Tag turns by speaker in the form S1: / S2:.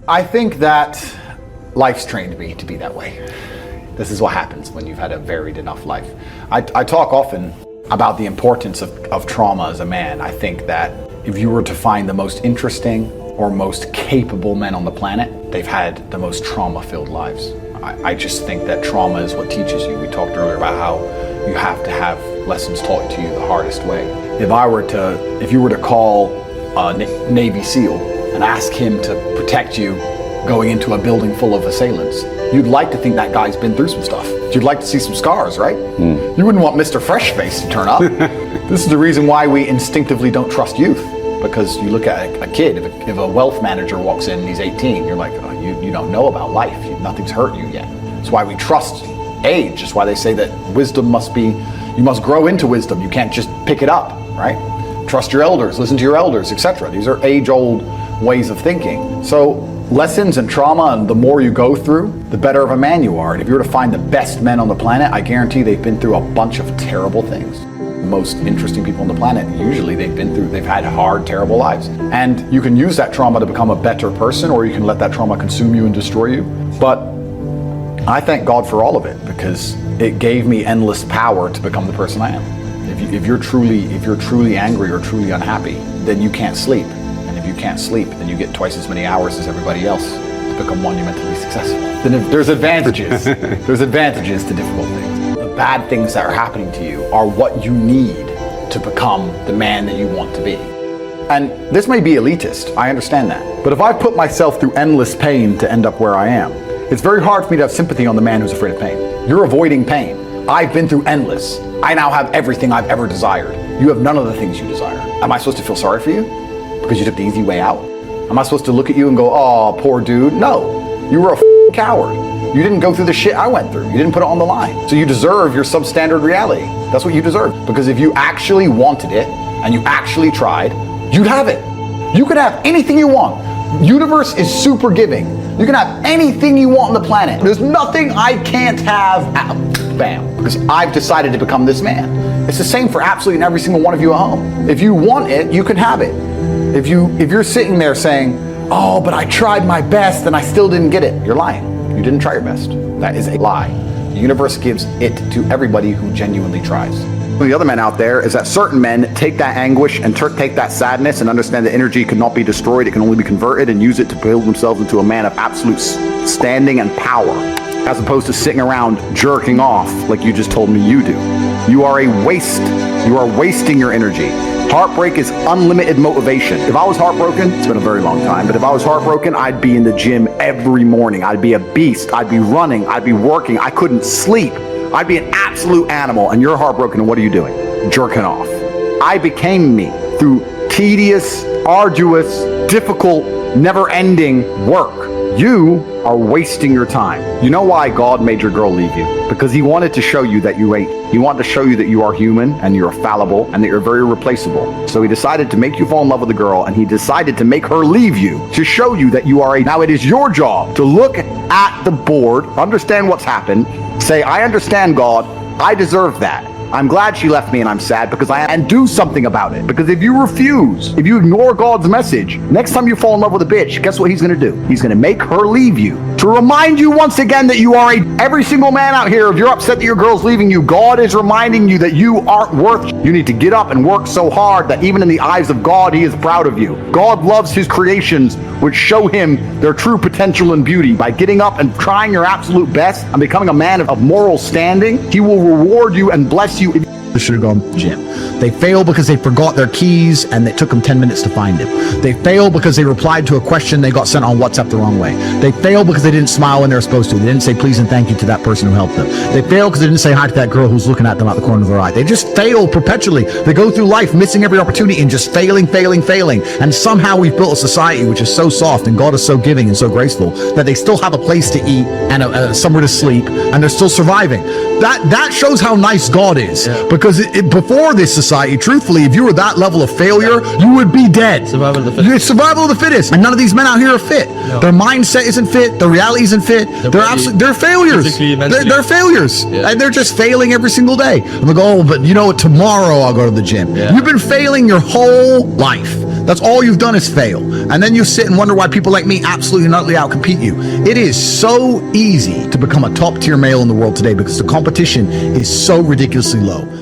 S1: I think that life's trained me to be that way. This is what happens when you've had a varied enough life. I talk often about the importance of trauma as a man. I think that if you were to find the most interesting or most capable men on the planet, they've had the most trauma-filled lives. I just think that trauma is what teaches you. We talked earlier about how you have to have lessons taught to you the hardest way. If you were to call a Navy SEAL and ask him to protect you going into a building full of assailants, you'd like to think that guy's been through some stuff. You'd like to see some scars, right? You wouldn't want Mr. Fresh-Face to turn up. This is the reason why we instinctively don't trust youth. Because you look at a kid, if a wealth manager walks in and he's 18, you're like, oh, you don't know about life. Nothing's hurt you yet. That's why we trust age. That's why they say that wisdom you must grow into wisdom. You can't just pick it up, right? Trust your elders, listen to your elders, etc. These are age-old ways of thinking. So lessons and trauma, and the more you go through, the better of a man you are. And if you were to find the best men on the planet, I guarantee they've been through a bunch of terrible things. Most interesting people on the planet, usually they've had hard, terrible lives. And you can use that trauma to become a better person, or you can let that trauma consume you and destroy you. But I thank God for all of it, because it gave me endless power to become the person I am. If you're truly angry or truly unhappy, then you can't sleep. And if you can't sleep, then you get twice as many hours as everybody else to become monumentally successful. Then there's advantages. There's advantages to difficult things. Bad things that are happening to you are what you need to become the man that you want to be. And this may be elitist, I understand that. But if I put myself through endless pain to end up where I am, it's very hard for me to have sympathy on the man who's afraid of pain. You're avoiding pain. I've been through endless. I now have everything I've ever desired. You have none of the things you desire. Am I supposed to feel sorry for you? Because you took the easy way out? Am I supposed to look at you and go, oh, poor dude? No, you were a coward. You didn't go through the shit I went through. You didn't put it on the line. So you deserve your substandard reality. That's what you deserve. Because if you actually wanted it and you actually tried, you'd have it. You could have anything you want. Universe is super giving. You can have anything you want on the planet. There's nothing I can't have. Bam. Because I've decided to become this man. It's the same for absolutely every single one of you at home. If you want it, you can have it. If you're sitting there saying, oh, but I tried my best and I still didn't get it, you're lying. You didn't try your best. That is a lie. The universe gives it to everybody who genuinely tries. The other men out there is that certain men take that anguish and take that sadness and understand that energy cannot be destroyed. It can only be converted, and use it to build themselves into a man of absolute standing and power, as opposed to sitting around jerking off like you just told me you do. You are a waste. You are wasting your energy. Heartbreak is unlimited motivation. If I was heartbroken, it's been a very long time, but if I was heartbroken, I'd be in the gym every morning. I'd be a beast. I'd be running. I'd be working. I couldn't sleep. I'd be an absolute animal. And you're heartbroken, and what are you doing? Jerking off. I became me through tedious, arduous, difficult, never-ending work. You are wasting your time. You know why God made your girl leave you? Because he wanted to show you that you ain't. He wanted to show you that you are human and you're fallible and that you're very replaceable. So he decided to make you fall in love with a girl, and he decided to make her leave you to show you that you are now it is your job to look at the board, understand what's happened, say, I understand, God, I deserve that. I'm glad she left me and I'm sad because and do something about it. Because if you refuse, if you ignore God's message, next time you fall in love with a bitch, guess what he's going to do? He's going to make her leave you. To remind you once again that you are every single man out here, if you're upset that your girl's leaving you, God is reminding you that you aren't worth it. You need to get up and work so hard that even in the eyes of God, he is proud of you. God loves his creations, which show him their true potential and beauty. By getting up and trying your absolute best and becoming a man of moral standing, he will reward you and bless you.
S2: They should have gone to the gym. They fail because they forgot their keys and it took them 10 minutes to find them. They fail because they replied to a question they got sent on WhatsApp the wrong way. They fail because they didn't smile when they were supposed to. They didn't say please and thank you to that person who helped them. They fail because they didn't say hi to that girl who's looking at them out the corner of their eye. They just fail perpetually. They go through life missing every opportunity and just failing. And somehow we've built a society which is so soft and God is so giving and so graceful that they still have a place to eat and somewhere to sleep and they're still surviving. That shows how nice God is. Yeah. Because before this society, truthfully, if you were that level of failure, you would be dead.
S3: Survival of the fittest.
S2: Survival of the fittest. And none of these men out here are fit. No. Their mindset isn't fit. Their reality isn't fit. They're failures. They're failures. Yeah. And they're just failing every single day. And they go, oh, but you know what? Tomorrow I'll go to the gym. Yeah. You've been failing your whole life. That's all you've done is fail. And then you sit and wonder why people like me absolutely and utterly outcompete you. It is so easy to become a top tier male in the world today because the competition is so ridiculously low.